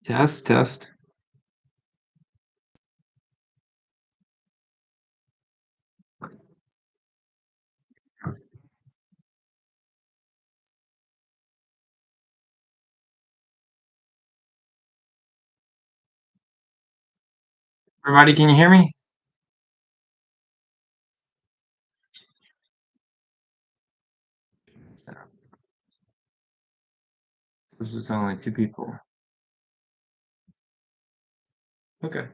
Test, test. Everybody, can you hear me? This is only two people. Okay.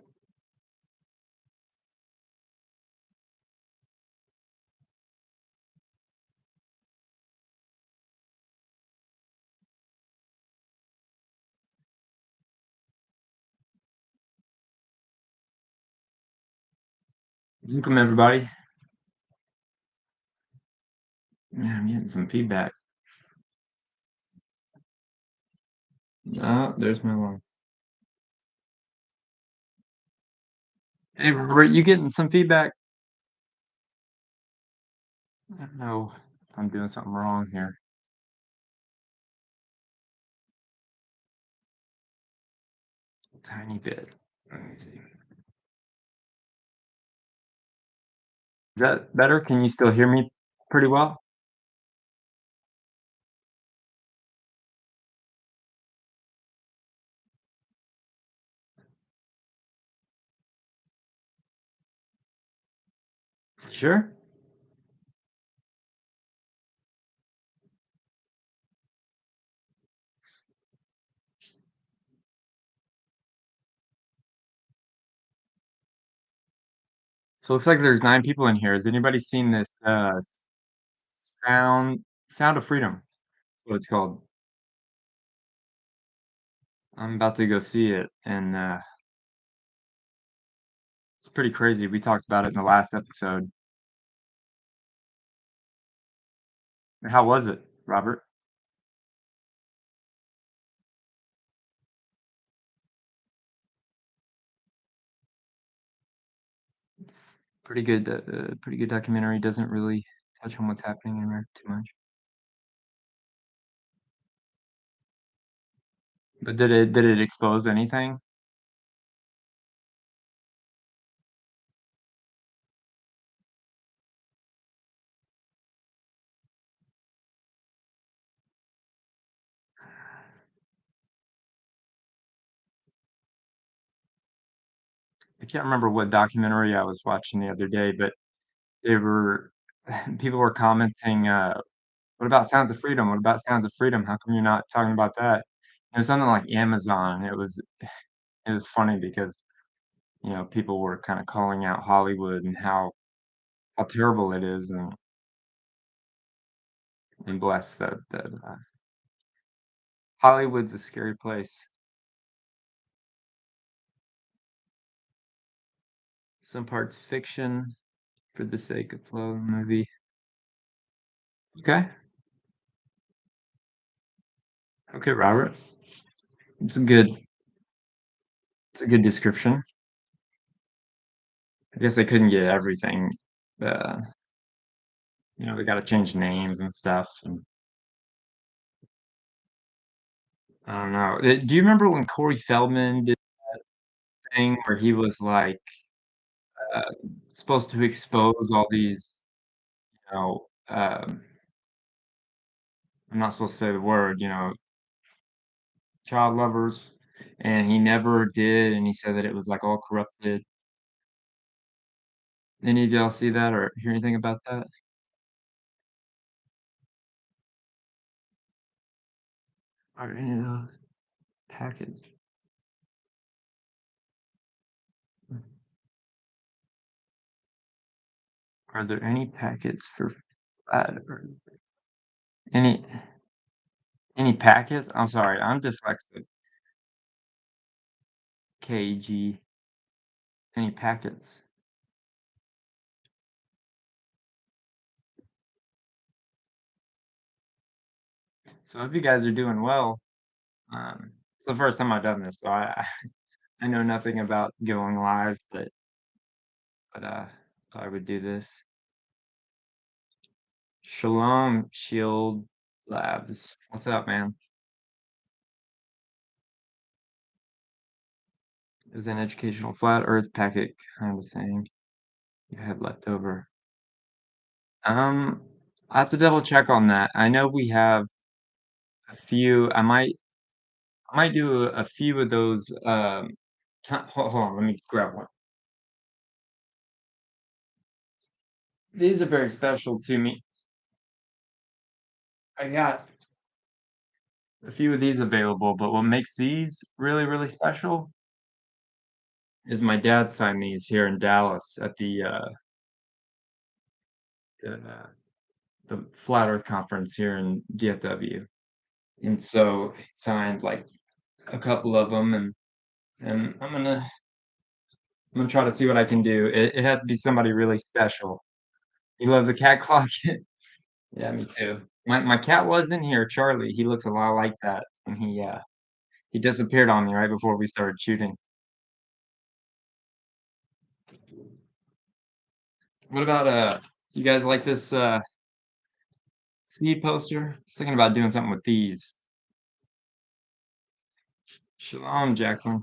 Welcome, everybody. Yeah, I'm getting some feedback. Oh, there's my one. Hey, Robert, you getting some feedback? I don't know if I'm doing something wrong here. Tiny bit. Let me see. Is that better? Can you still hear me pretty well? Sure. So it looks like there's 9 people in here. Has anybody seen this Sound of Freedom? What it's called. I'm about to go see it, and it's pretty crazy. We talked about it in the last episode. How was it, Robert? Pretty good documentary. Doesn't really touch on what's happening in there too much. But did it expose anything? I can't remember what documentary I was watching the other day, but they were people were commenting, "What about Sounds of Freedom? What about Sounds of Freedom? How come you're not talking about that?" It was something like Amazon. It was funny because, people were kinda calling out Hollywood and how terrible it is, and blessed that Hollywood's a scary place. Some parts fiction for the sake of flow in the movie. Okay. Okay, Robert. It's a good it's a good description. I guess they couldn't get everything. Uh, they gotta change names and stuff, and I don't know. Do you remember when Corey Feldman did a thing where he was, like, uh, supposed to expose all these, I'm not supposed to say the word, child lovers, and he never did, and he said that it was, like, all corrupted. Any of y'all see that or hear anything about that? Are any of those packaged? Are there any packets for flat or any any packets? I'm sorry, I'm dyslexic. KG. Any packets? So I hope you guys are doing well. It's the first time I've done this, so I know nothing about going live, but thought I would do this. Shalom, Shield Labs. What's up, man? It was an educational flat earth packet kind of thing you had left over. Um, I have to double check on that. I know we have a few. I might do a few of those. Hold on, let me grab one. These are very special to me. I got a few of these available, but what makes these really, really special is my dad signed these here in Dallas at the, the Flat Earth conference here in DFW. And so he signed like a couple of them, and I'm gonna try to see what I can do. It had to be somebody really special. You love the cat clock? Yeah, me too. My cat was in here, Charlie. He looks a lot like that, and he disappeared on me right before we started shooting. What about you guys like this Steve poster? I was thinking about doing something with these. Shalom, Jacqueline.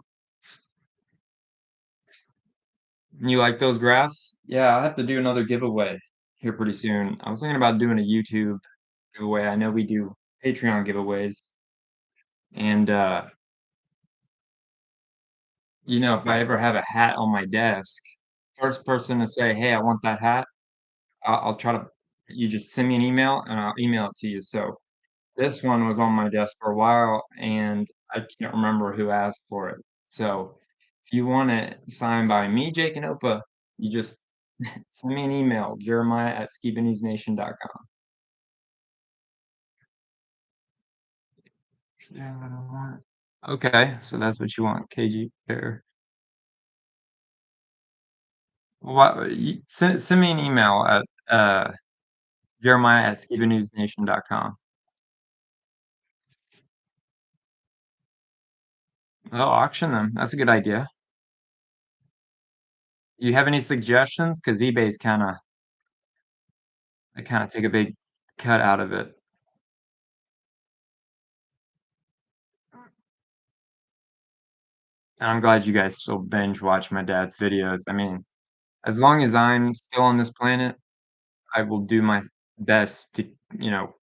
You like those graphs? Yeah, I'll have to do another giveaway here pretty soon. I was thinking about doing a YouTube giveaway. I know we do Patreon giveaways. And if I ever have a hat on my desk, first person to say, "Hey, I want that hat," I'll try to you just send me an email and I'll email it to you. So this one was on my desk for a while, and I can't remember who asked for it. So if you want it signed by me, Jake and Opa, you just send me an email, jeremiah@skibanewsnation.com. Yeah, I don't want it. Okay, so that's what you want, KG Bear. Send me an email at jeremiah@skibanewsnation.com. Oh, auction them. That's a good idea. Do you have any suggestions? Because eBay's they kinda take a big cut out of it. And I'm glad you guys still binge watch my dad's videos. I mean, as long as I'm still on this planet, I will do my best to, you know,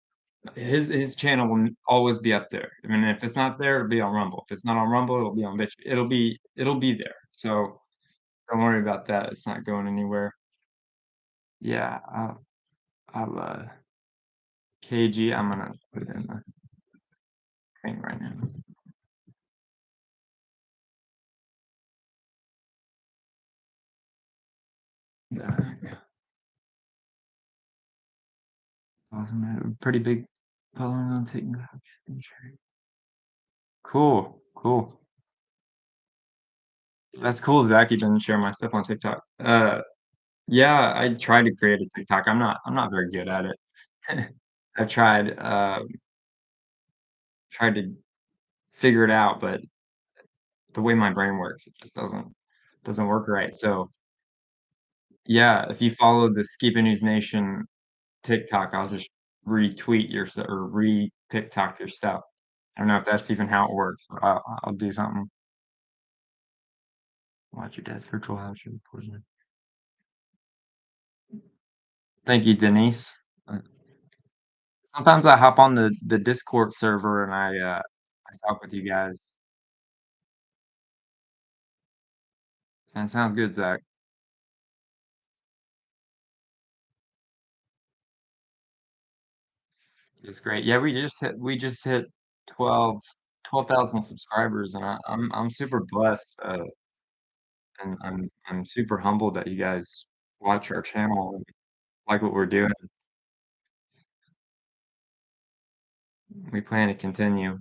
his channel will always be up there. I mean, if it's not there, it'll be on Rumble. If it's not on Rumble, it'll be on Bitch. It'll be there. So don't worry about that. It's not going anywhere. Yeah, I'll KG. I'm gonna put it in the thing right now. Yeah, awesome. Pretty big following on TikTok. Cool, cool. That's cool. Zach even share my stuff on TikTok. Yeah, I tried to create a TikTok. I'm not very good at it. I've tried to figure it out, but the way my brain works, it just doesn't work right. So yeah, if you follow the Skiba News Nation TikTok, I'll just retweet your stuff or re-TikTok your stuff. I don't know if that's even how it works, but I'll do something. Watch your dad's virtual house show. Thank you, Denise. Sometimes I hop on the Discord server and I talk with you guys. And sounds good, Zach. It's great. Yeah, we just hit 12,000 subscribers, and I'm super blessed, and I'm super humbled that you guys watch our channel and like what we're doing. We plan to continue.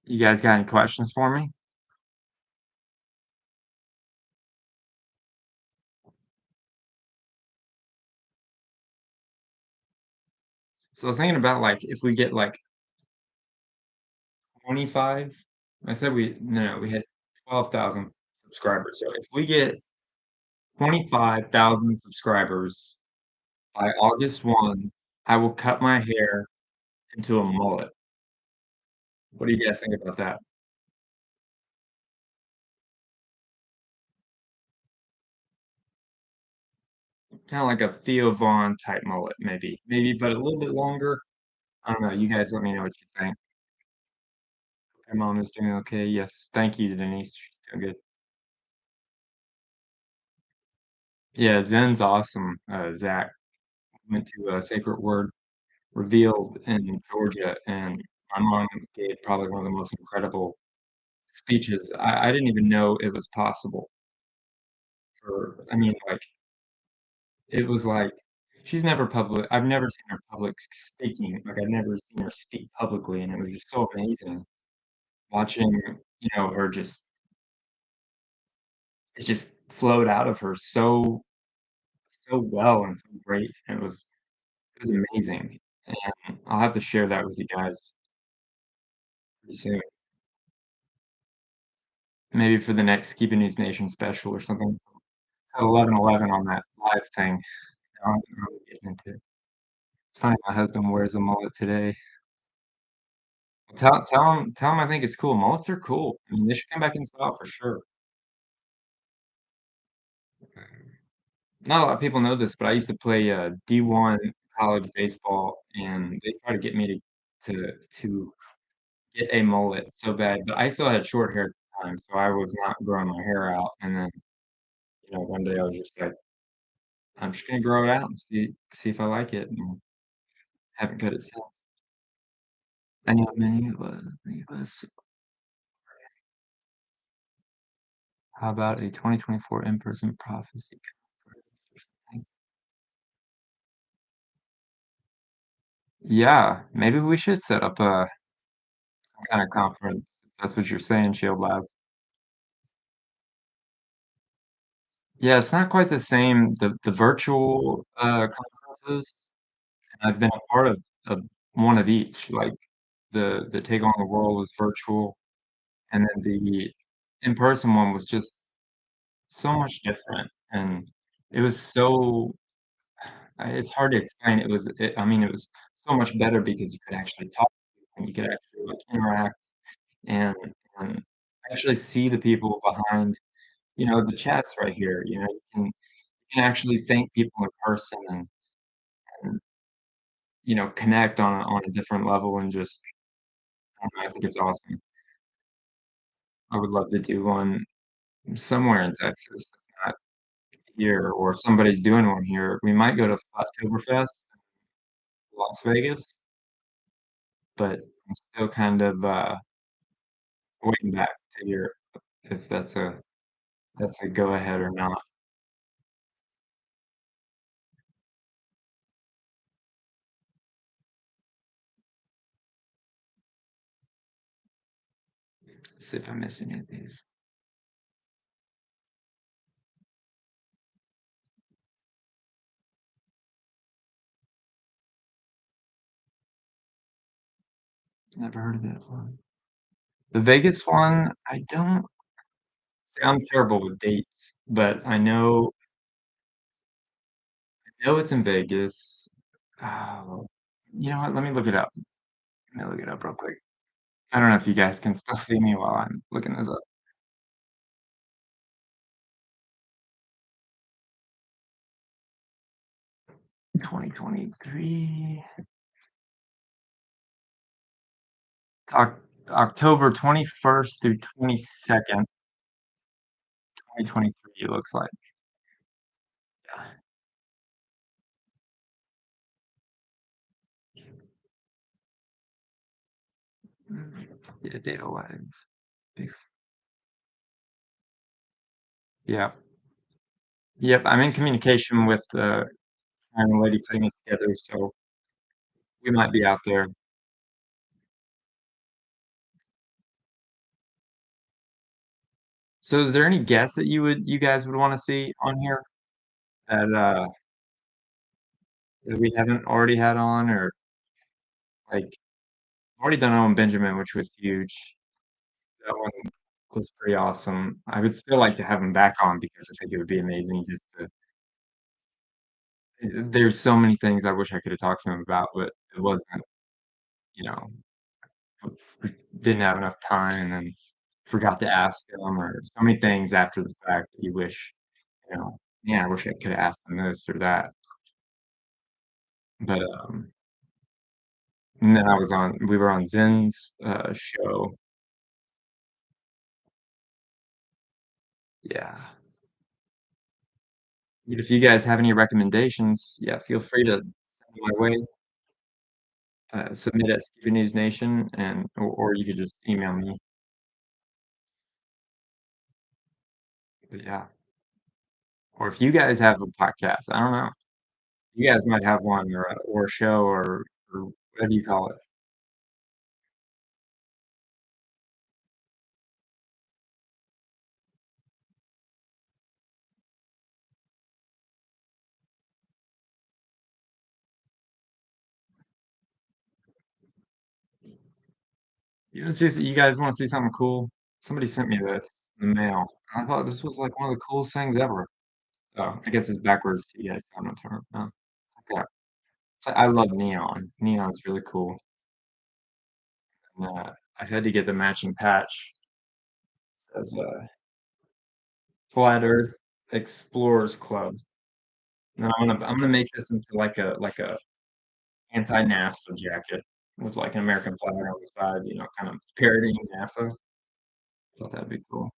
You guys got any questions for me? So I was thinking about like if we get like 25. I said we had 12,000 subscribers. So if we get 25,000 subscribers, By August 1, I will cut my hair into a mullet. What do you guys think about that? Kinda like a Theo Von type mullet, maybe, but a little bit longer. I don't know, you guys let me know what you think. Your mom is doing okay? Yes, thank you, Denise, she's doing good. Yeah, Zen's awesome. Zach went to a Sacred Word Revealed in Georgia, and my mom gave probably one of the most incredible speeches. I didn't even know it was possible for I mean, like, it was like I've never seen her public speaking, like, I've never seen her speak publicly, and it was just so amazing watching, her just it just flowed out of her so well and so great, and it was amazing, and I'll have to share that with you guys pretty soon. Maybe for the next Skiba News Nation special or something. It's at 11:11 on that live thing. I'm getting into it. It's funny my husband wears a mullet today. Tell him I think it's cool. Mullets are cool. I mean, they should come back in style for sure. Not a lot of people know this, but I used to play, D1 college baseball, and they tried to get me to get a mullet so bad, but I still had short hair at the time, so I was not growing my hair out, and then, one day I was just like, "I'm just gonna grow it out and see if I like it," and haven't cut it since. I know many of us. How about a 2024 in-person prophecy conference or something? Yeah, maybe we should set up a some kinda conference, if that's what you're saying, Shield Lab. Yeah, it's not quite the same, the virtual, conferences, and I've been a part of one of each, like, the Take on the World was virtual, and then the in-person one was just so much different, and it was so it's hard to explain, I mean, it was so much better because you could actually talk to people and you could actually, like, interact and and actually see the people behind, the chats right here, you can actually thank people in person and, connect on a different level and just I don't know, I think it's awesome. I would love to do one somewhere in Texas, if not here, or if somebody's doing one here. We might go to Oktoberfest in Las Vegas, but I'm still kind of, waiting back to hear if that's a go ahead or not. See if I miss any of these. Never heard of that one. The Vegas one, I don't see, I'm terrible with dates, but I know it's in Vegas. Oh, you know what? Let me look it up. Let me look it up real quick. I don't know if you guys can still see me while I'm looking this up. 2023, October 21st through 22nd, 2023, it looks like. Yeah. Yeah, data wise. Big Yeah. Yep, I'm in communication with the kind lady putting it together, so we might be out there. So is there any guests that you guys would wanna see on here that we haven't already had on or, like, already done Owen Benjamin, which was huge. That one was pretty awesome. I would still like to have him back on because I think it would be amazing just to there's so many things I wish I coulda talked to him about, but it wasn't, you know, didn't have enough time and then forgot to ask him or so many things after the fact that you wish, "Man, I wish I coulda asked him this or that." But, and then we were on Zen's, show. Yeah. If you guys have any recommendations, yeah, feel free to send them my way, submit at Skiba News Nation or you could just email me. But yeah. Or if you guys have a podcast, I don't know. You guys might have one or a show or whatever you call it. You guys wanna see something cool? Somebody sent me this in the mail. I thought this was, like, one of the coolest things ever. Oh, I guess it's backwards to you guys don't know term. Oh, okay. So I love neon. Neon's really cool. And, I had to get the matching patch. As a Flat Earth Explorers Club. And then I'm gonna make this into like a anti-NASA jacket with, like, an American flag on the side, kind of parodying NASA. Thought that'd be cool.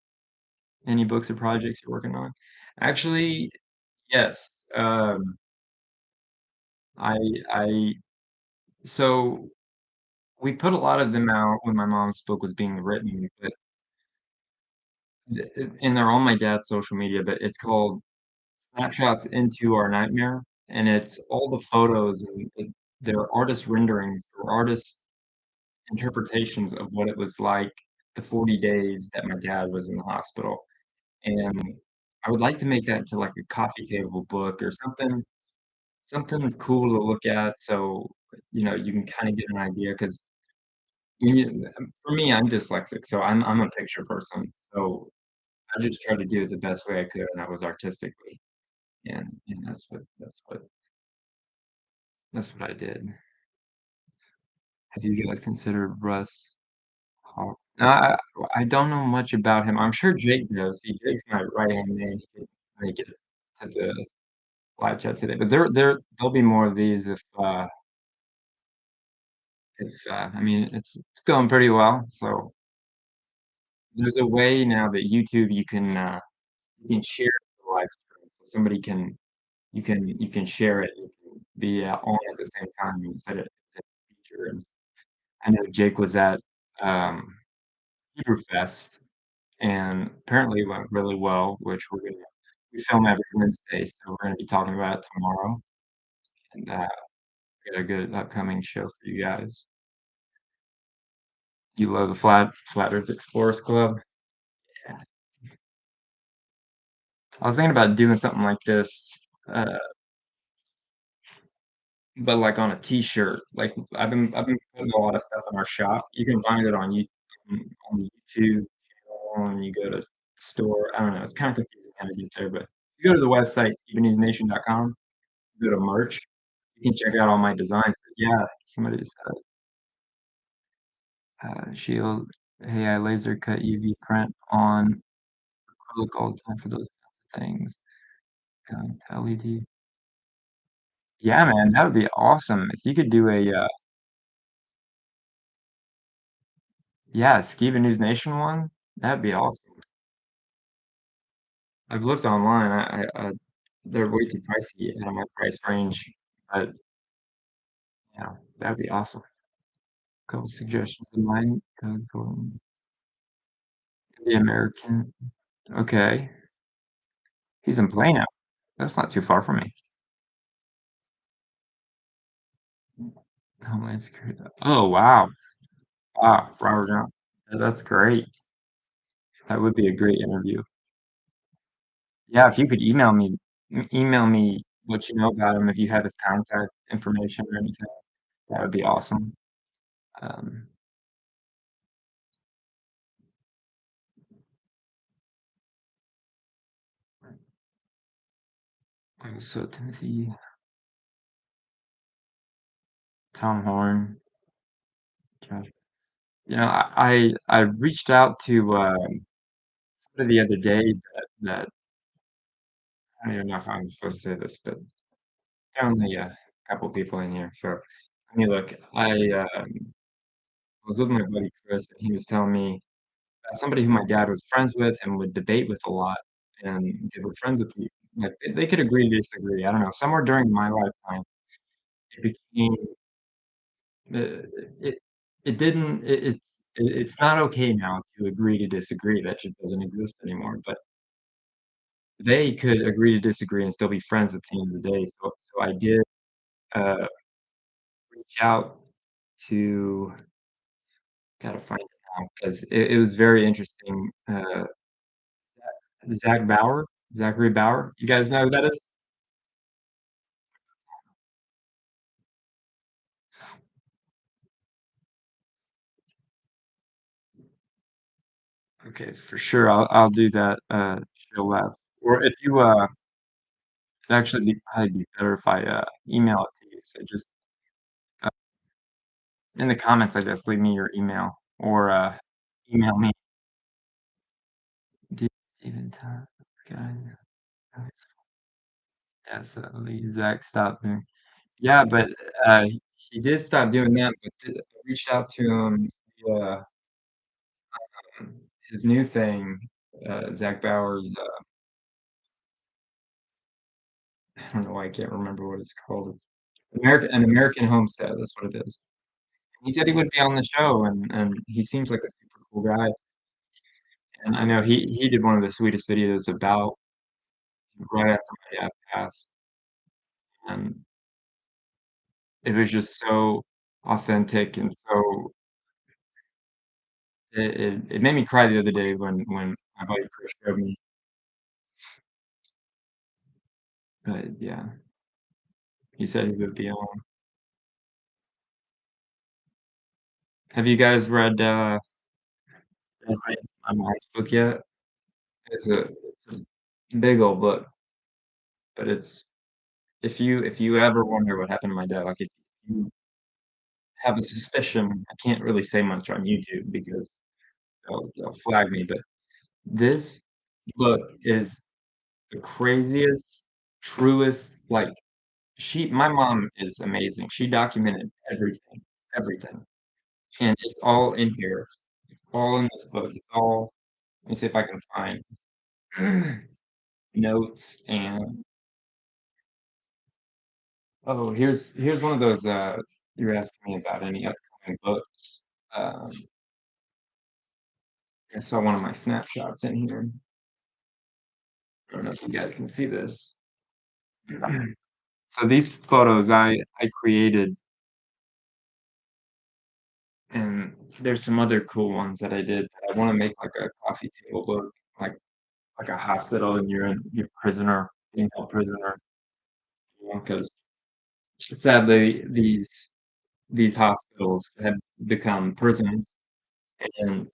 Any books or projects you're working on? Actually, yes. I I so we put a lot of them out when my mom's book was being written, but and they're on my dad's social media, but it's called Snapshots into Our Nightmare, and it's all the photos and they're artist renderings or artist interpretations of what it was like the 40 days that my dad was in the hospital, and I would like to make that into, like, a coffee table book or something cool to look at so, you can kinda get an idea 'cause for me, I'm dyslexic, so I'm a picture person, so I just tried to do it the best way I could, and that was artistically, and that's what I did. Have you guys considered Russ Hol No, I don't know much about him. I'm sure Jake does. See, Jake's my right-hand man. He could make it to the live chat today, but there'll be more of these I mean, it's going pretty well, so there's a way now that YouTube you can share the live stream, so somebody can you can share it, you can be, on at the same time instead of it's a feature, and I know Jake was at, um, Hebrew Fest, and apparently it went really well, which we film every Wednesday, so we're gonna be talking about it tomorrow, and, we got a good upcoming show for you guys. You love the Flat Earth Explorers Club? Yeah. I was thinking about doing something like this, uh, but, like, on a T-shirt. Like, I've been putting a lot of stuff in our shop. You can find it on the YouTube channel, and you go to store. I don't know, it's kinda confusing how to get there, but you go to the website, stevenewsnation.com, go to merch, you can check out all my designs, but yeah, somebody said, Shield, "Hey, I laser cut UV print on acrylic all the time for those kinds of things." To LED. Yeah, man, that would be awesome if you could do yeah, Skiba News Nation one, that'd be awesome. I've looked online, they're way too pricey out of my price range, but, yeah, that'd be awesome. Couple suggestions in mind, the American okay. He's in Plano. That's not too far from me. Homeland Security. Oh, wow. Wow, Robert John. That's great. That would be a great interview. Yeah, if you could email me what you know about him, if you have his contact information or anything, that would be awesome. Um, so Timothy Tom Horn, gosh. I reached out to, somebody the other day that I don't even know if I'm supposed to say this, but only a couple people in here, so I mean, look, was with my buddy Chris, and he was telling me about somebody who my dad was friends with and would debate with a lot, and they were friends with me. Like, they could agree to disagree, I don't know, somewhere during my lifetime, it became it it didn't it's not okay now to agree to disagree, that just doesn't exist anymore, but they could agree to disagree and still be friends at the end of the day, so I did, uh, reach out to gotta find it now 'cause it was very interesting, Zach Bauer? Zachary Bauer? You guys know who that is? Okay, for sure, I'll do that, show left. Or if you, it'd actually probably be better if I, email it to you, so just, uh, in the comments, I guess, leave me your email or, email me. Did Steven Time guys, yes, Zach stopped me. Yeah, but, he did stop doing that, but I reached out to him via, his new thing, Zach Bauer's, I don't know why I can't remember what it's called. An American Homestead, that's what it is. He said he would be on the show, and he seems like a super cool guy, and I know he did one of the sweetest videos about right after my dad passed, and it was just so authentic and so it made me cry the other day when my buddy first showed me, but yeah, he said he would be on. Have you guys read, my mom's book yet? It's a big old book, but it's if you ever wonder what happened to my dad, like, if you have a suspicion, I can't really say much on YouTube because they'll flag me, but this book is the craziest, truest, like, my mom is amazing. She documented everything, everything, and it's all in here. It's all in this book. It's all let me see if I can find notes and oh, here's one of those, you're asking me about any upcoming books. I saw one of my snapshots in here. I don't know if you guys can see this. So these photos I created, and there's some other cool ones that I did. I wanna make like a coffee table book, like a hospital and you're prisoner, being held prisoner, you know, 'cause sadly, these hospitals have become prisons, and,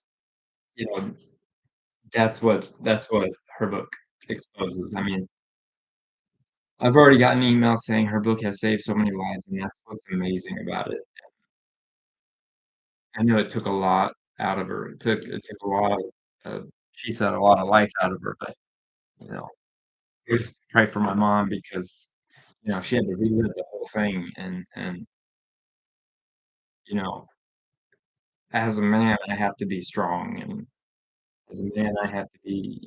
you know, that's what her book exposes. I mean, I've already gotten emails saying her book has saved so many lives, and that's what's amazing about it. I know it took a lot out of her. It took a lot she said a lot of life out of her, but, you know, just pray for my mom because, she had to relive the whole thing and, you know, as a man, I have to be strong, and as a man, I have to be,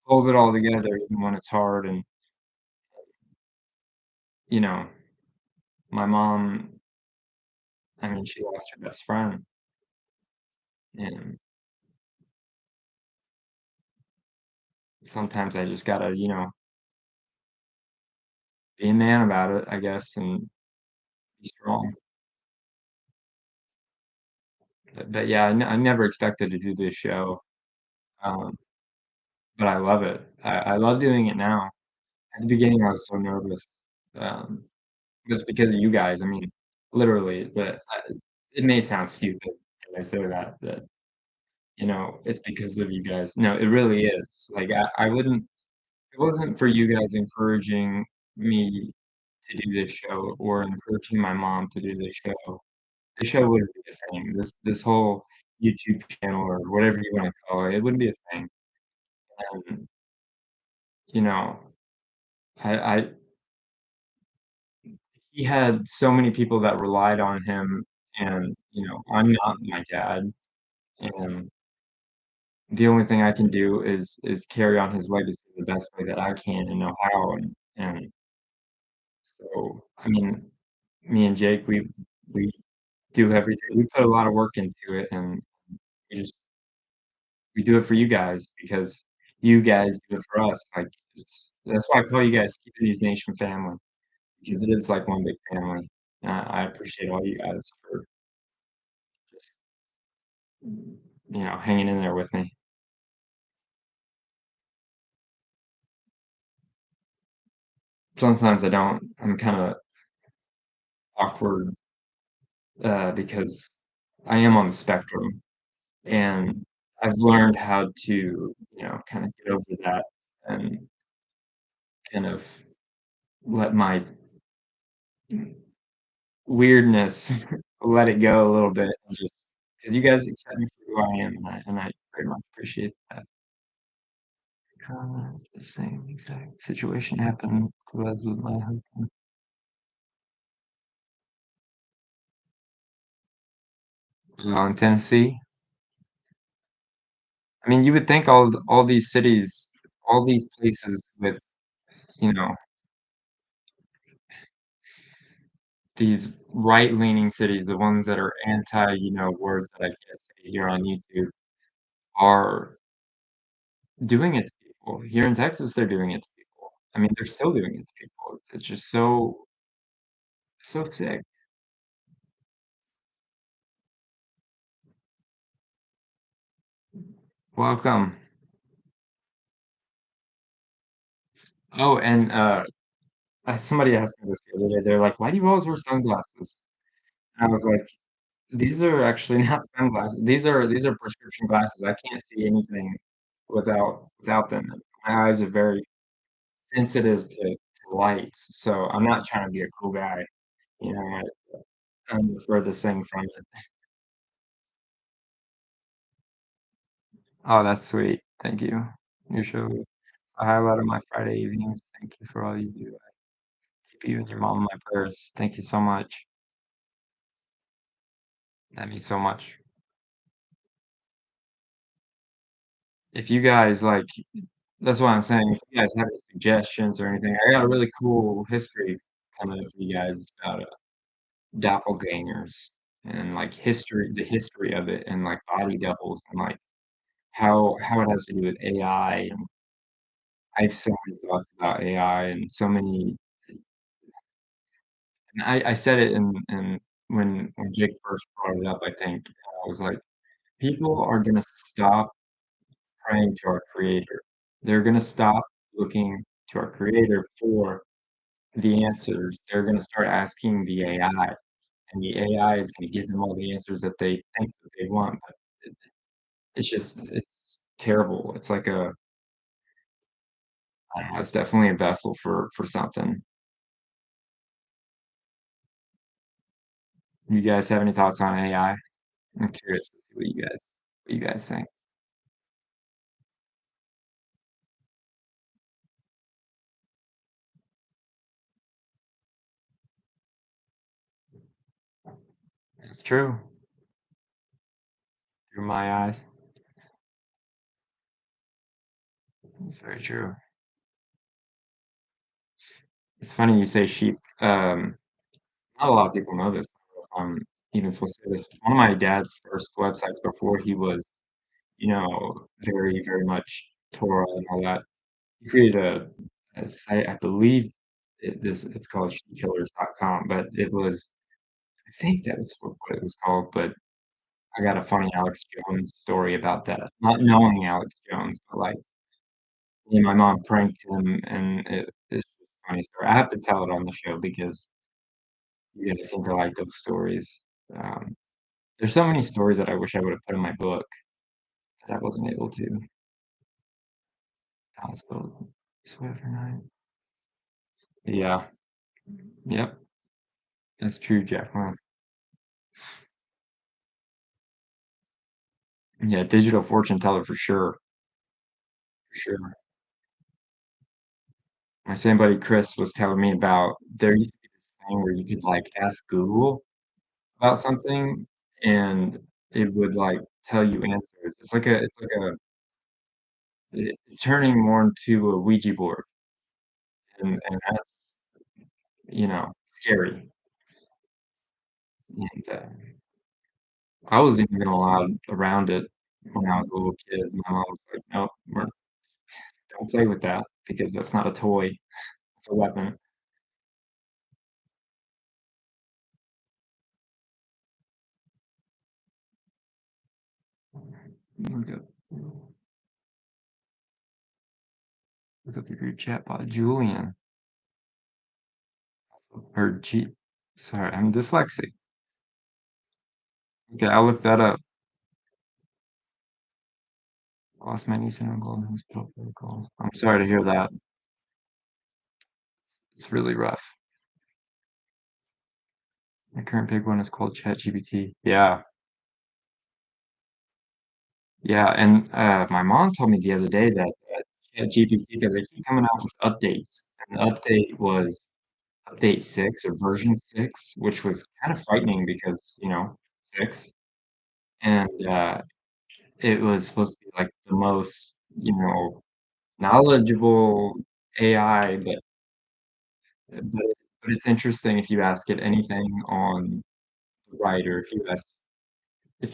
hold it all together even when it's hard, and, you know, my mom, I mean, she lost her best friend, and sometimes I just gotta, be a man about it, I guess, and be strong. But yeah, I never expected to do this show, um, but I love it. I love doing it now. At the beginning, I was so nervous, um, just because of you guys, I mean, literally, but it may sound stupid when I say that, but, it's because of you guys. No, it really is. Like, I wouldn't if it wasn't for you guys encouraging me to do this show or encouraging my mom to do this show wouldn't be a thing. This whole YouTube channel or whatever you wanna call it, it wouldn't be a thing. And, you know, I he had so many people that relied on him and, I'm not my dad, and the only thing I can do is carry on his legacy the best way that I can and know how, and so, I mean, me and Jake, we do everything we put a lot of work into it, and we just we do it for you guys because you guys do it for us, like, it's that's why I call you guys Skiba Nation family, because it is like one big family. I appreciate all you guys for just, hanging in there with me. Sometimes I don't. I'm kinda awkward, because I am on the spectrum, and I've learned how to, kinda get over that and kind of let my weirdness let it go a little bit and just because you guys accept me for who I am, and I very much appreciate that. The same exact situation happened was with my husband. In Tennessee. I mean, you would think all these cities, all these places with, you know, these right-leaning cities, the ones that are anti, words that I can't say here on YouTube, are doing it to people. Here in Texas, they're doing it to people. I mean, they're still doing it to people. It's just so sick. Welcome. Oh, and, somebody asked me this the other day, they're like, "Why do you always wear sunglasses?" And I was like, "These are actually not sunglasses. These are prescription glasses. I can't see anything without them. My eyes are very sensitive to lights, so I'm not trying to be a cool guy, you know, I'm the furthest thing from it." Oh, that's sweet. Thank you. Your show is a highlight of my Friday evenings. Thank you for all you do. I keep you and your mom in my prayers. Thank you so much. That means so much. If you guys, like that's what I'm saying, if you guys have any suggestions or anything, I got a really cool history coming up for you guys about, doppelgangers and, like, the history of it and, like, body doubles and, like, how it has to do with AI, and I have so many thoughts about AI and so many and I said it in when Jake first brought it up, I think, I was like, "People are gonna stop praying to our creator. They're gonna stop looking to our creator for the answers. They're gonna start asking the AI, and the AI is gonna give them all the answers that they think that they want, but it's terrible. It's like I don't know, it's definitely a vessel for something. You guys have any thoughts on AI? I'm curious to see what you guys think. It's true, through my eyes. It's very true. It's funny you say sheep. Not a lot of people know this. I don't know if I'm even supposed to say this. One of my dad's first websites before he was, very, very much Torah and all that, he created a site, I believe it's called sheepkillers.com, but it was I think that's what it was called, but I got a funny Alex Jones story about that. Not knowing Alex Jones, but, like, me and my mom pranked him, and it's just a funny story. I have to tell it on the show because you guys seem to like those stories. Um, there's so many stories that I wish I would've put in my book that I wasn't able to. Hospital, Swift night. Yeah. Yep, that's true, Jacqueline. Yeah, digital fortune teller for sure, for sure. My same buddy Chris was telling me about there used to be this thing where you could, like, ask Google about something, and it would, like, tell you answers. It's like a it's turning more into a Ouija board, and that's, scary, and, I wasn't even allowed around it when I was a little kid. My mom was like, "Nope, don't play with that because that's not a toy, it's a weapon." Look up look up the group chat by Julian or G sorry, I'm dyslexic. Okay, I'll look that up. Lost my niece and uncle in hospital protocol. I'm sorry to hear that. It's really rough. My current big one is called ChatGPT. Yeah, yeah, and, my mom told me the other day that, ChatGPT, because they keep coming out with updates, and the update was update 6 or version 6, which was kind of frightening because, 6, and, it was supposed to be, like, the most, knowledgeable AI, but it's interesting if you ask it anything on the right, or if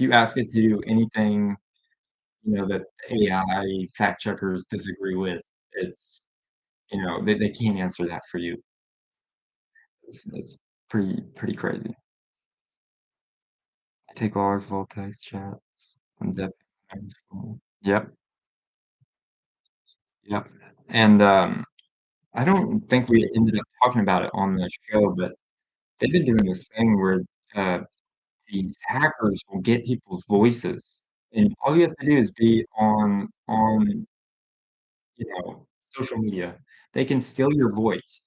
you ask it to do anything, that the AI fact checkers disagree with, it's they can't answer that for you. It's pretty crazy. I take all text chats. I'm definitely Yep, yep, and, I don't think we ended up talking about it on the show, but they've been doing this thing where, uh, these hackers will get people's voices, and all you have to do is be on, social media. They can steal your voice.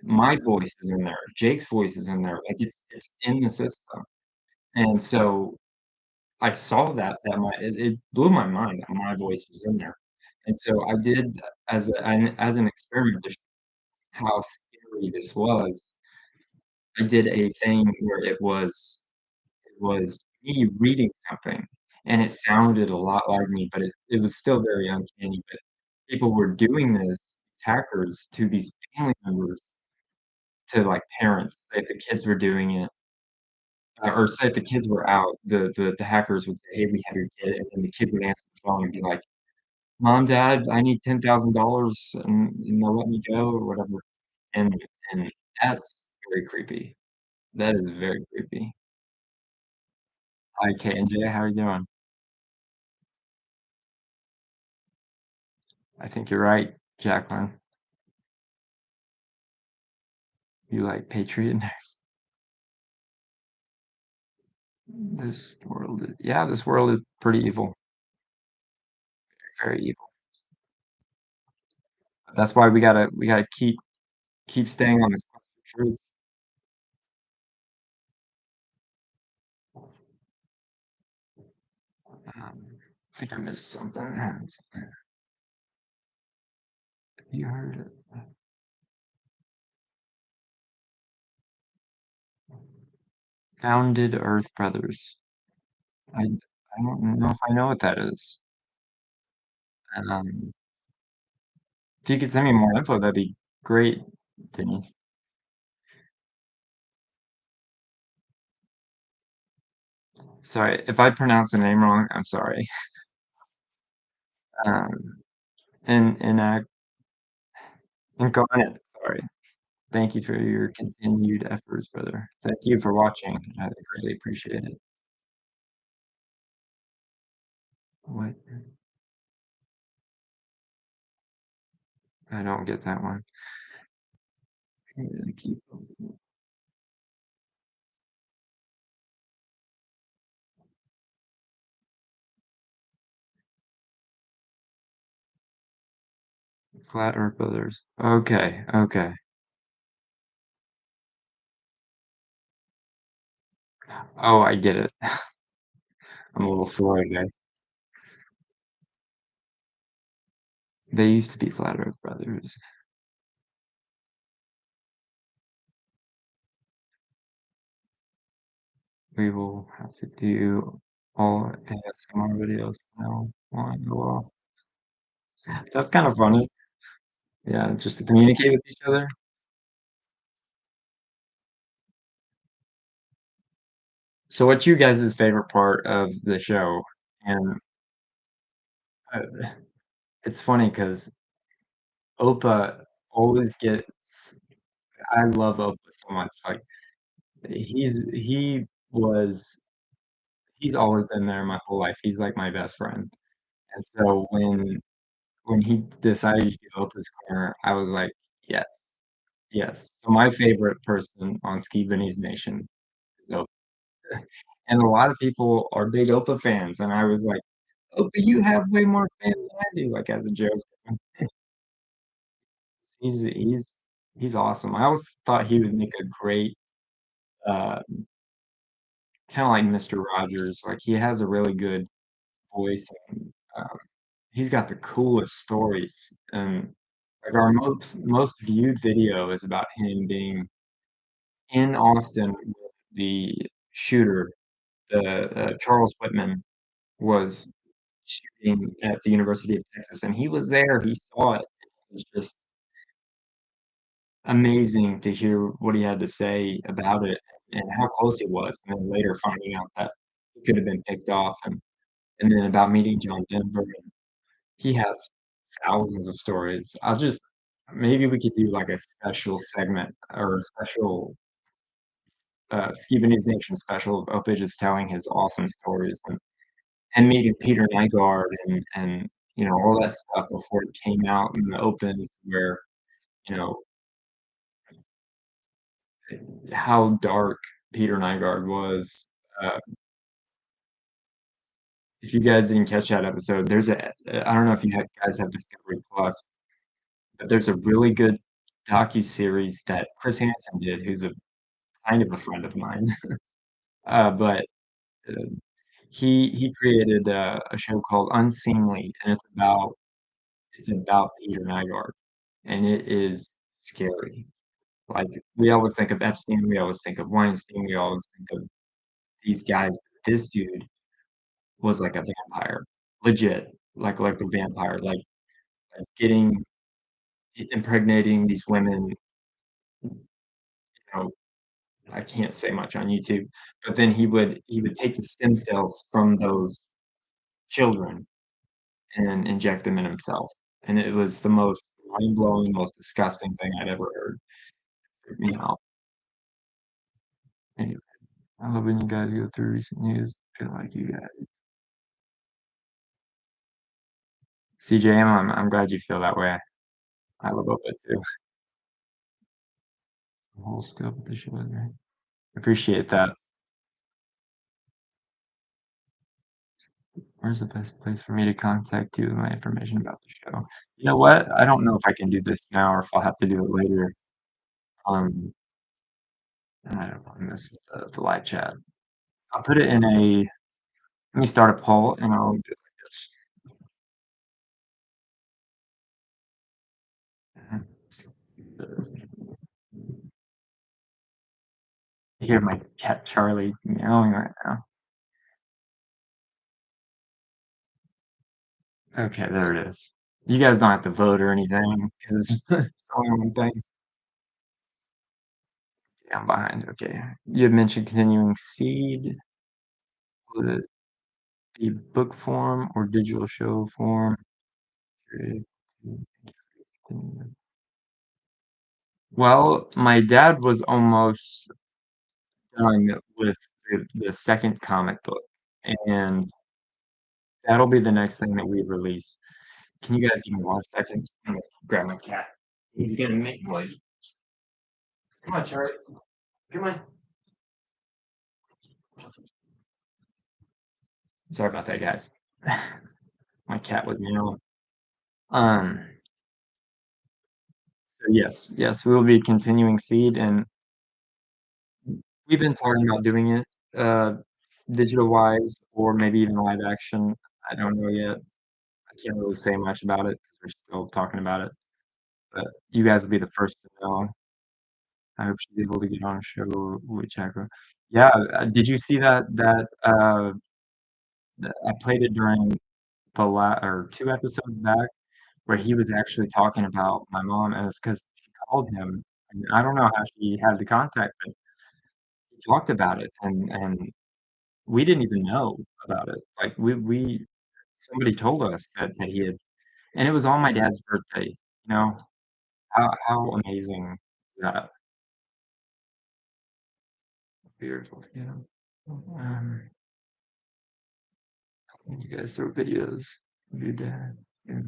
My voice is in there, Jake's voice is in there, like, it's in the system, and so I saw that it blew my mind that my voice was in there, and so I did as an experiment to how scary this was, I did a thing where it was me reading something, and it sounded a lot like me, but it was still very uncanny, but people were doing this, hackers, to these family members, to, like, parents, say if the kids were doing it, or say if the kids were out, the hackers would say, "Hey, we have your kid," and then the kid would answer the phone and be like, "Mom, Dad, I need $10,000 and they'll let me go," or whatever, and and that's very creepy. That is very creepy. Hi, K and J, how are you doing? I think you're right, Jacqueline. You like Patriot Nurse. This world is pretty evil, very evil. That's why we gotta keep staying on this quest for truth. I think I missed something. Have you heard it? Founded Earth Brothers. I don't know if I know what that is. Um, if you could send me more info, that'd be great, Denise. Sorry, if I pronounce the name wrong, I'm sorry. Um, Inac Incarnate, sorry. Thank you for your continued efforts, brother. Thank you for watching. I greatly appreciate it. What? I don't get that one. Keep Flat Earth Brothers. Okay, okay. Oh, I get it. I'm a little sore today. They used to be Flat Earth Brothers. We will have to do all ASMR videos from now on. Well, that's kind of funny. Yeah, just to communicate with each other. So what's you guys' favorite part of the show? And, uh, it's funny because Opa always gets I love Opa so much, like, he was he's always been there my whole life, he's like my best friend, and so when he decided to do Opa's Corner, I was like, "Yes, yes." So my favorite person on Skiba Nation is Opa, and a lot of people are big Opa fans, and I was like, "Opa, you have way more fans than I do," like, as a joke. He's he's he's awesome. I always thought he would make a great, uh, kinda like Mister Rogers, like, he has a really good voice, and, he's got the coolest stories, and, like, our most viewed video is about him being in Austin with the shooter, Charles Whitman was shooting at the University of Texas, and he was there, he saw it. It was just amazing to hear what he had to say about it and how close he was, and then later finding out that he could have been picked off, and then about meeting John Denver, and he has thousands of stories. I'll just maybe we could do, like, a special segment or a special, Skiba News Nation special of just telling his awesome stories and meeting Peter Nygard and, you know, all that stuff before it came out in the open where, you know, how dark Peter Nygard was. Uh, if you guys didn't catch that episode, there's a I don't know if you guys have Discovery Plus, but there's a really good docuseries that Chris Hansen did, who's a kind of a friend of mine. But, uh, he created a show called Unseemly, and it's about Peter Nygard, and it is scary. Like, we always think of Epstein, we always think of Weinstein, we always think of these guys, but this dude was like a vampire, legit, like a vampire, like getting impregnating these women, you know, I can't say much on YouTube, but then he would take the stem cells from those children and inject them in himself, and it was the most mind-blowing, most disgusting thing I'd ever heard. Freaked me out. Anyway, I love when you guys go through recent news. I feel like you guys CJ, I'm glad you feel that way. I love Opeth too. The whole scope of the show is great. Appreciate that. Where's the best place for me to contact you with my information about the show? You know what? I don't know if I can do this now or if I'll have to do it later. Um, I don't know, I missed the live chat. I'll put it in a let me start a poll and I'll do it like this. I hear my cat Charlie meowing right now. Okay, there it is. You guys don't have to vote or anything because it's only one thing. Yeah, I'm behind. Okay. You had mentioned continuing seed. Would it be book form or digital show form? Create- Well, my dad was almost done with the second comic book, and that'll be the next thing that we release. Can you guys give me 1 second? I'm gonna grab my cat. He's gonna make noise. Come on, Charlie. Come on. Sorry about that, guys. My cat was meowing. Um, so yes, we will be continuing Seed, and we've been talking about doing it. uh, digital-wise or maybe even live action. I don't know yet. I can't really say much about it because 'cause we're still talking about it, but you guys will be the first to know. I hope she's able to get on a show with Chakra. Yeah, did you see that I played it during the or 2 episodes back where he was actually talking about my mom, and it's 'cause she called him, and I don't know how she had the contact, but he talked about it, and we didn't even know about it. Like, we somebody told us that he had and it was on my dad's birthday, you know? How amazing is that? Beautiful, yeah. You guys throw videos of your dad. Yeah.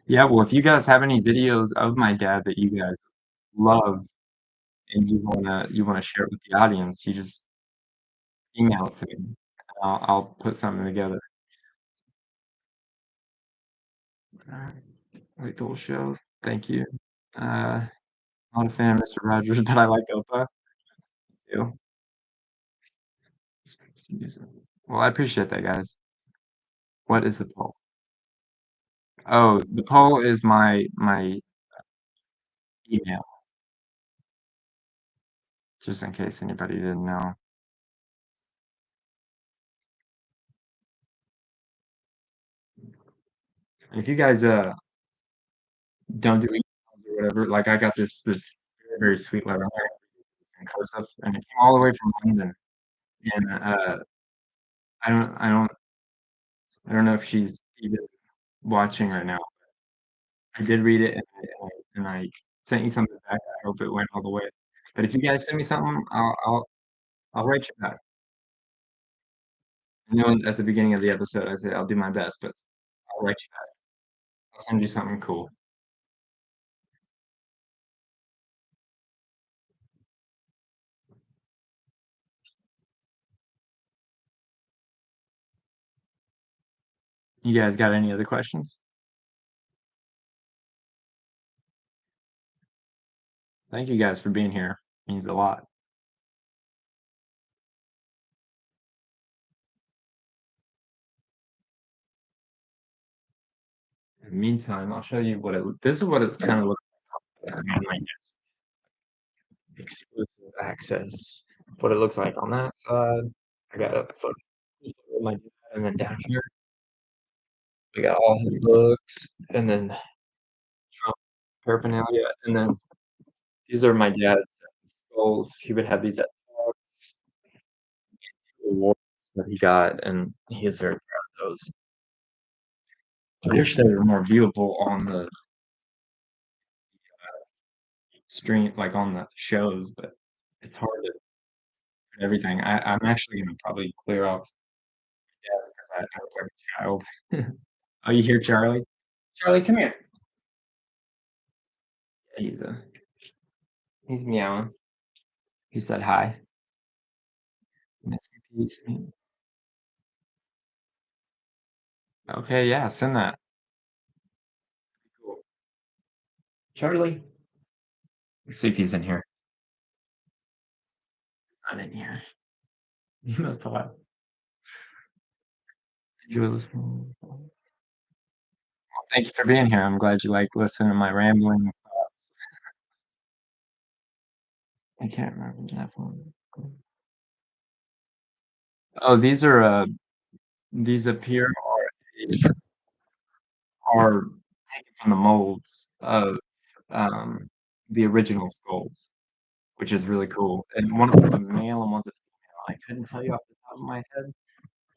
Yeah, well, if you guys have any videos of my dad that you guys love and you wanna share it with the audience, you just email it to me. I'll put something together. Alright. Like the whole show. Thank you. Not a fan of Mister Rogers, but I like Opa too. Well, I appreciate that, guys. What is the poll? Oh, the poll is my email, just in case anybody didn't know. If you guys, don't do emails or whatever, like, I got this very, very sweet letter in cursive, and it came all the way from London, and, I don't I don't I don't know if she's even watching right now. I did read it, and I sent you something back. I hope it went all the way. But if you guys send me something, I'll write you back. I know at the beginning of the episode, I said I'll do my best, but I'll write you back. I'll send you something cool. You guys got any other questions? Thank you guys for being here. Means a lot. In the meantime, I'll show you what it this is what it kinda looks like on my exclusive access. What it looks like on that side. I got a photo of my dad, and then down here, we got all his books, and then Trump paraphernalia, and then these are my dad's skulls. He would have these at talks, awards that he got, and he is very proud of those. I wish they were more viewable on the stream, like, on the shows, but it's hard to put everything. I'm actually gonna probably clear off desk 'cause I look like a child. Oh, you hear Charlie? Charlie, come here. He's meowing. He said hi. Mr. Peace. Okay, yeah, send that. Cool. Charlie? Let's see if he's in here. Not in here. He must have left. Enjoy listening. Thank you for being here. I'm glad you like listening to my rambling thoughts. I can't remember that one. Oh, these up here are taken from the molds of, um, the original skulls, which is really cool, and one of them's a male and one's a female. I couldn't tell you off the top of my head,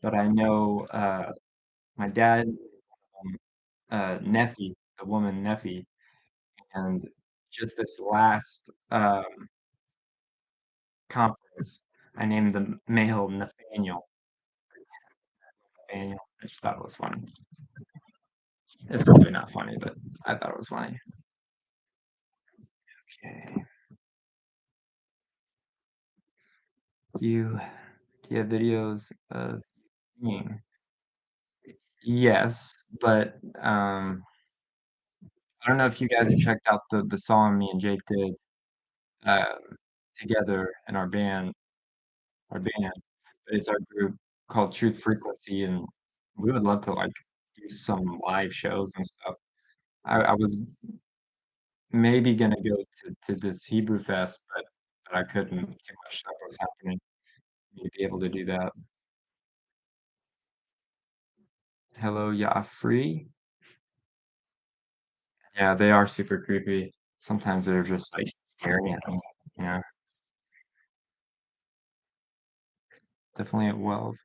but I know, my dad, Neffy, the woman Neffy, and just this last, conference, I named the male Nathaniel. Nathaniel. I just thought it was funny. It's probably not funny, but I thought it was funny. Okay. Do you have videos of me? Yes, but, I don't know if you guys have checked out the song me and Jake did, um, together in our band. our band, but it's our group called Truth Frequency, and we would love to, like, do some live shows and stuff. I was maybe gonna go to this Hebrew Fest, but I couldn't. Too much stuff was happening for me to be able to do that. Hello, Ya Free? Yeah, they are super creepy. Sometimes they're just, like, staring at me, you know? Definitely at Wells.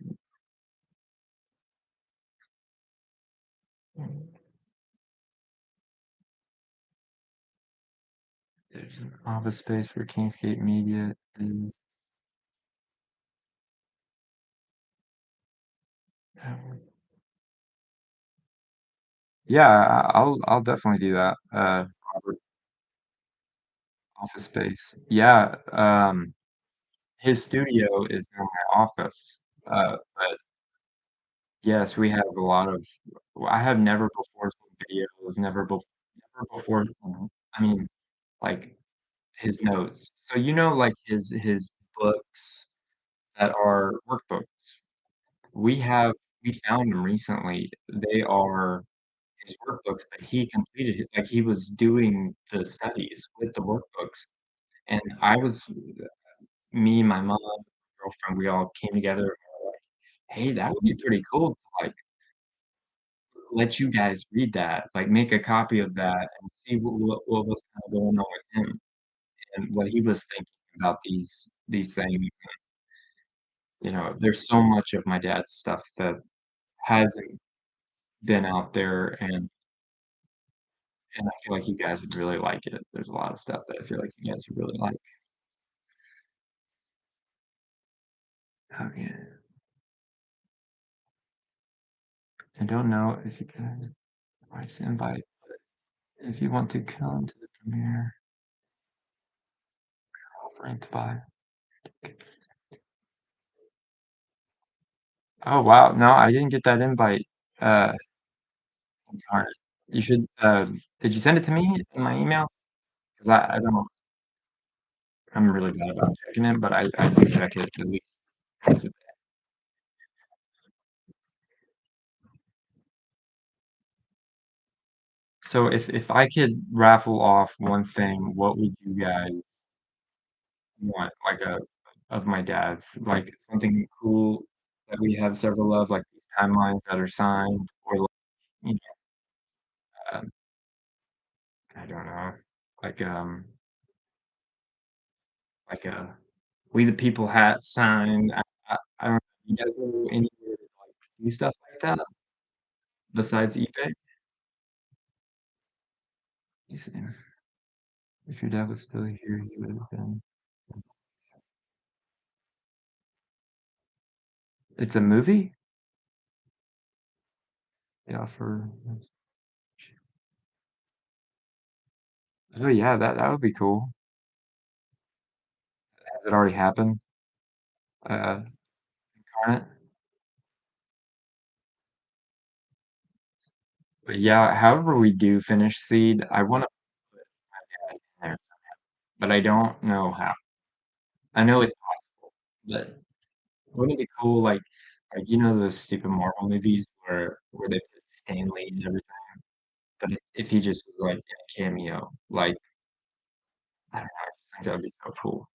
There's an office space for Kingsgate Media and yeah, I'll definitely do that. Robert office space. Yeah, his studio is in my office. But yes, we have a lot of I have never before seen videos, never before I mean, like, his notes. So, you know, like, his books that are workbooks. We have we found them recently. They are his workbooks, but he completed it, like, he was doing the studies with the workbooks, and I was me, my mom, girlfriend, we all came together and were like, "Hey, that would be pretty cool to, like, let you guys read that, like, make a copy of that and see what was kinda going on with him and what he was thinking about these things." You know, there's so much of my dad's stuff that hasn't been out there, and I feel like you guys would really like it. There's a lot of stuff that I feel like you guys would really like. Okay. I don't know if you can request an invite. If you want to come to the premiere, offering to buy. Oh, wow. No, I didn't get that invite. Uh, darn it. You should, did you send it to me in my email? 'Cause I don't I'm really bad about checking it, but I do check it at least once a day. So if I could raffle off one thing, what would you guys want? Like a of my dad's, like something cool that we have several of, like these timelines that are signed or like, you know, I don't know, like, like a We the People hat signed. I don't know. You guys know anywhere to, like, do stuff like that besides eBay? Let me see. If your dad was still here, he would have been It's a movie? Yeah, for Oh, yeah, that would be cool. Has it already happened? Incarnate? But yeah, however we do finish Seed, I wanna put my dad in there, but I don't know how. I know it's possible, but wouldn't it be cool, like, you know those stupid Marvel movies where they put Stan Lee and everything, but if he just was, like, in a cameo, like, I don't know, I just think that would be so cool.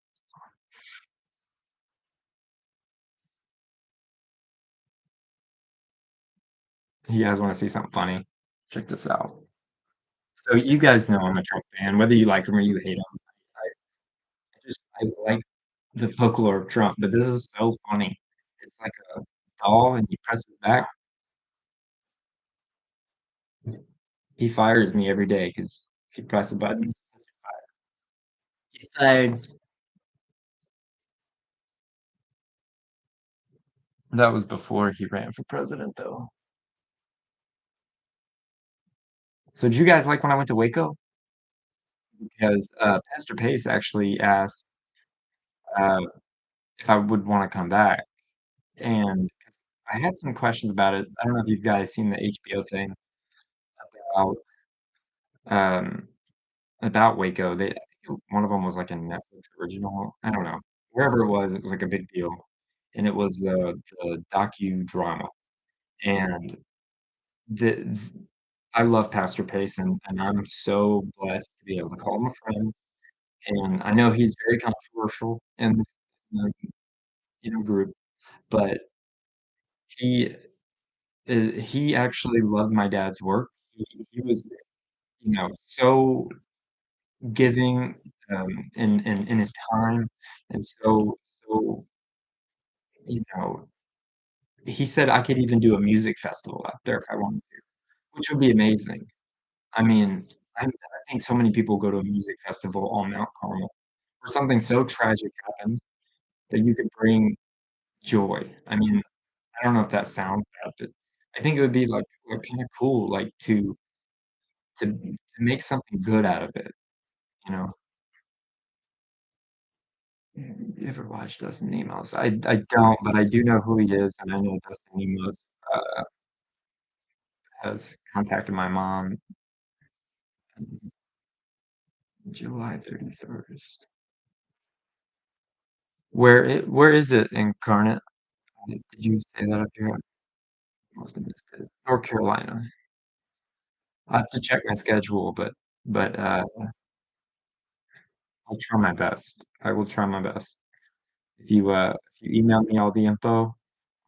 You guys wanna see something funny? Check this out. So you guys know I'm a Trump fan, whether you like him or you hate him. I like the folklore of Trump, but this is so funny. It's like a doll and you press it back. He fires me every day because if you press a button, he's fired. That was before he ran for president, though. So did you guys like when I went to Waco? Because, Pastor Pace actually asked, uh, if I would wanna come back, and 'cause I had some questions about it. I don't know if you guys seen the HBO thing about, um, about Waco. They I think one of them was like a Netflix original. I don't know. Wherever it was like a big deal. and it was the docudrama, and the I love Pastor Pace, and I'm so blessed to be able to call him a friend, and I know he's very controversial in the, group, but he he actually loved my dad's work. He was, so giving, in his time, and so, you know, he said I could even do a music festival out there if I wanted to, which would be amazing. I mean, I think so many people go to a music festival on Mount Carmel where something so tragic happened that you could bring joy. I mean, I don't know if that sounds bad, but I think it would be, like, kinda cool, like, to make something good out of it, you know? You ever watch Dustin Emos? I don't, but I do know who he is, and I know Dustin Emos, uh, has contacted my mom July 31st. Where is it, Incarnate? Did you say that up here? I must have missed it. North Carolina. I'll have to check my schedule, but I'll try my best. I will try my best. If you email me all the info,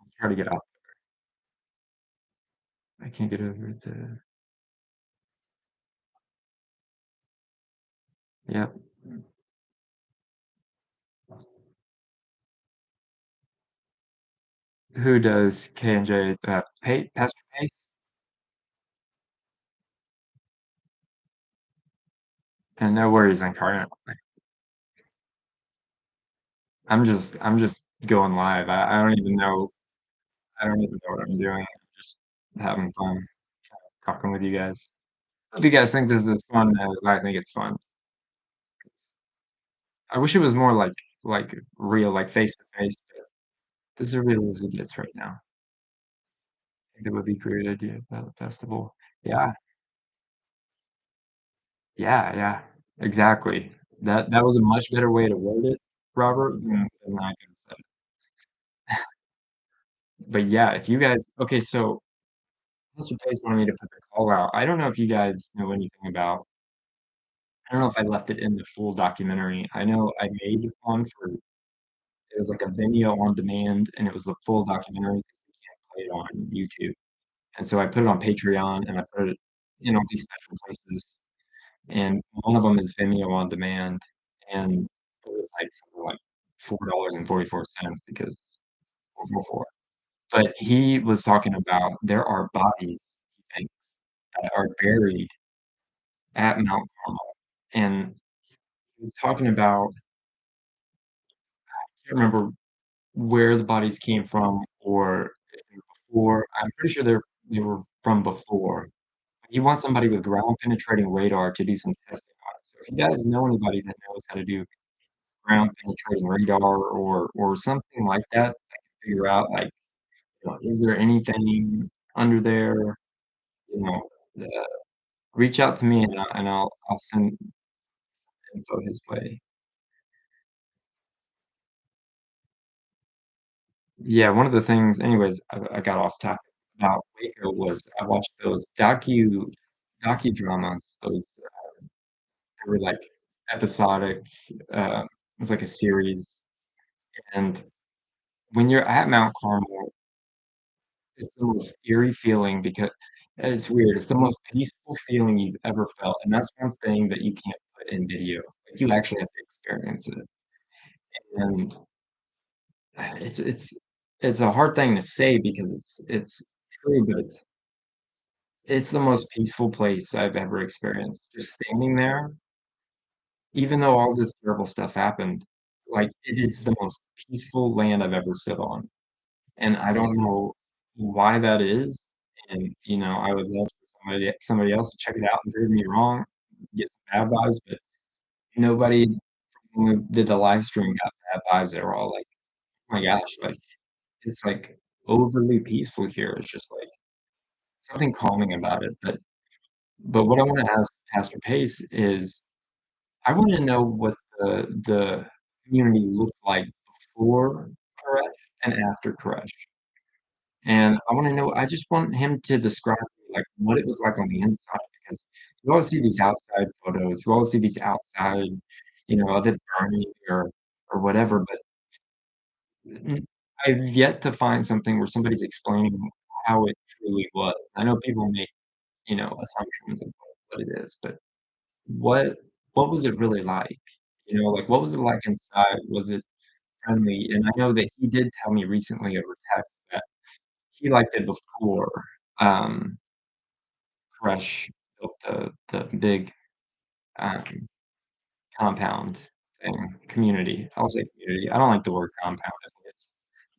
I'll try to get out. I can't get over the yep. Who does K&J, Pastor Pace? And no worries, Incarnate. I'm just going live. I don't even know what I'm doing. I'm just having fun talking with you guys. Hope you guys think this is as fun as I think it's fun. I wish it was more like real, like face to face, but this is as real as it gets right now. I think that would be a great idea about the festival. Yeah, yeah, exactly. That was a much better way to word it, Robert, than I could have said. But yeah, if you guys okay, so Mr. Pace wanted me to put the call out. I don't know if you guys know anything about I don't know if I left it in the full documentary. I know I made one for it was like a Vimeo on demand, and it was the full documentary. You can't play it on YouTube. And so I put it on Patreon, and I put it in all these special places, and one of them is Vimeo on demand, and it was like something like $4.44 because 444. But he was talking about there are bodies, he thinks, that are buried at Mount Carmel, and he was talking about I can't remember where the bodies came from or if they were before. I'm pretty sure they were from before. You want somebody with ground penetrating radar to do some testing on it. So if you guys know anybody that knows how to do ground penetrating radar or something like that can figure out, like, is there anything under there, you know, reach out to me and I'll send info his way. Yeah, one of the things anyways, I got off topic about Waco was I watched those docudramas, those they were, like, episodic, it was like a series, and when you're at Mount Carmel, it's the most eerie feeling because it's weird, it's the most peaceful feeling you've ever felt, and that's one thing that you can't put in video, like, you actually have to experience it, and it's it's a hard thing to say because it's true, but it's the most peaceful place I've ever experienced. Just standing there, even though all this terrible stuff happened, like, it is the most peaceful land I've ever stood on, and I don't know why that is, and, I would love for somebody else to check it out and prove me wrong, get some bad vibes, but nobody when we did the live stream got bad vibes. They were all like, "Oh my gosh," like, it's, like, overly peaceful here. It's just, like, something calming about it, but what I wanna ask Pastor Pace is, I wanna know what the community looked like before Koresh, and after Crush. And I wanna know I just want him to describe, like, what it was like on the inside because you always see these outside photos, you always see these outside, of it burning or whatever, but mm, I've yet to find something where somebody's explaining how it truly was. I know people make, assumptions of what it is, but what what was it really like? Like, what was it like inside? Was it friendly? And I know that he did tell me recently over text that he liked it before, um, Crush built the big, um, compound thing community. I'll say community. I don't like the word compound. I think it's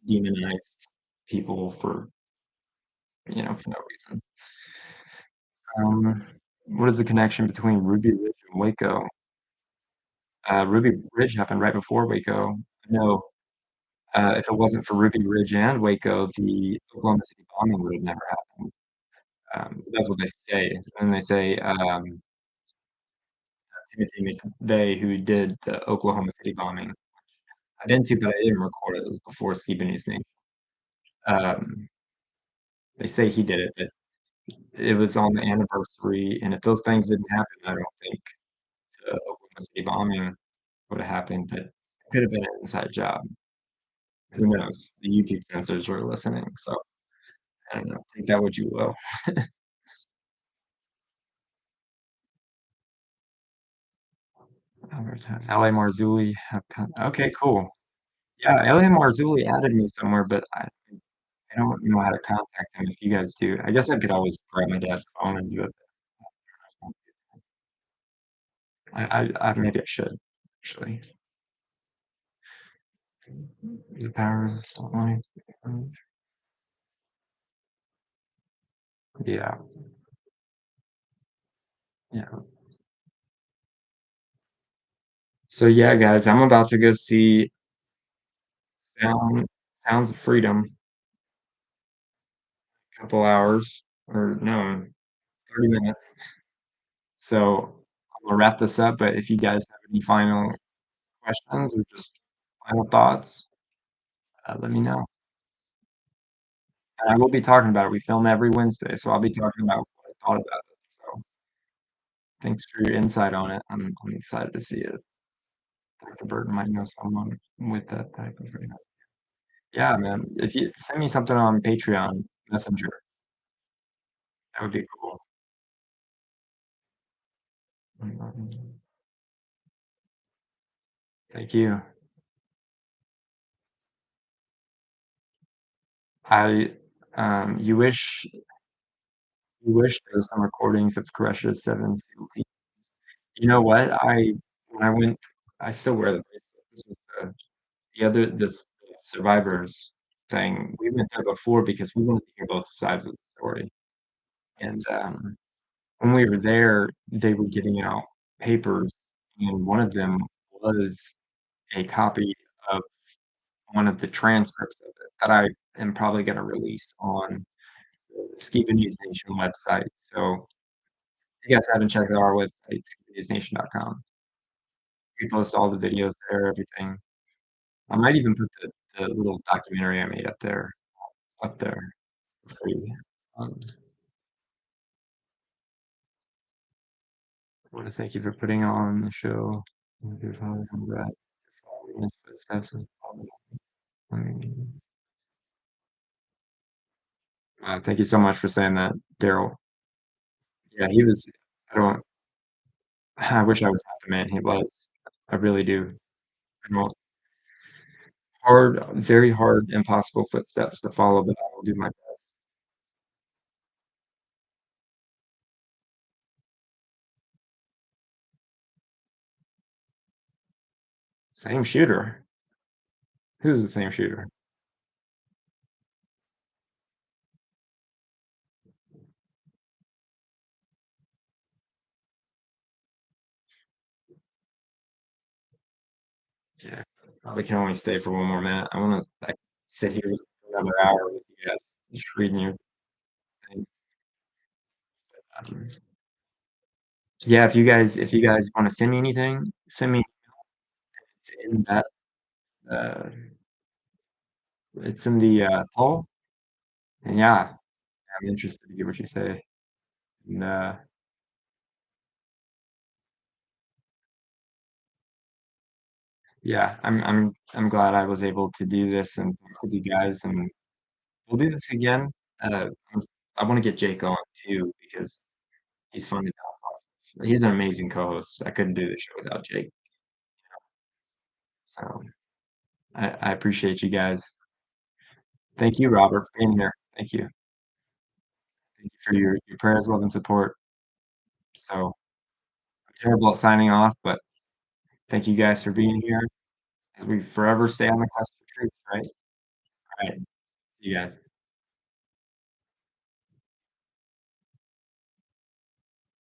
demonized people for no reason. Um, what is the connection between Ruby Ridge and Waco? Ruby Ridge happened right before Waco. No, if it wasn't for Ruby Ridge and Waco, the Oklahoma City bombing would have never happened. That's what they say, and they say, Timothy McVeigh, who did the Oklahoma City bombing. I didn't see, but I didn't record it. It was before Skiba name. Um, they say he did it, but it was on the anniversary, and if those things didn't happen, I don't think the Oklahoma City bombing would have happened, but it could have been an inside job. Who knows? The YouTube censors were listening, so I don't know. Take that what you will. LA Marzulli. Okay, cool. Yeah, LA Marzulli added me somewhere, but I don't know how to contact him if you guys do. I guess I could always grab my dad's phone and do it. Maybe I should, actually. The power of sunlight. Yeah, yeah. So yeah, guys, I'm about to go see Sounds of Freedom, couple hours, or no, 30 minutes. So I'm gonna wrap this up, but if you guys have any final questions or just final thoughts, let me know. And I will be talking about it. We film every Wednesday, so I'll be talking about what I thought about it. So thanks for your insight on it. I'm excited to see it. Dr. Burton might know someone with that type of thing. Yeah, man. If you send me something on Patreon Messenger, that would be cool. Mhm. Thank you. I you wish there was some recordings of Koresha's 7 SEAL team. You know what? When I went I still wear the bracelet. This was this survivors thing. We went there before because we wanted to hear both sides of the story. And, when we were there, they were giving out papers, and one of them was a copy of one of the transcripts of it that I am probably gonna release on the Skiba News Nation website. So if you guys haven't checked out our website, skibanewsnation.com. We post all the videos there, everything. I might even put the little documentary I made up there for free. Um, I wanna thank you for putting on the show. You're following in his footsteps and following. Thank you so much for saying that, Daryl. Yeah, he was I don't I wish I was half the man he was. I really do. I know very hard, impossible footsteps to follow, but I will do my best. Same shooter. Who's the same shooter? Yeah, probably can only stay for one more minute. I wanna, like, sit here for another hour with you guys, just reading your thing. Um, yeah, if you guys wanna send me anything, send me it's in that, uh It's in the, poll, and yeah, I'm interested to hear what you say, and, yeah, I'm glad I was able to do this and talk with you guys, and we'll do this again. I'm I wanna get Jake on too because he's fun to talk off. He's an amazing co-host. I couldn't do the show without Jake, so I appreciate you guys. Thank you, Robert, for being here. Thank you. Thank you for your prayers, love, and support. So, I'm terrible at signing off, but thank you guys for being here as we forever stay on the quest for truth, right? Alright, see you guys.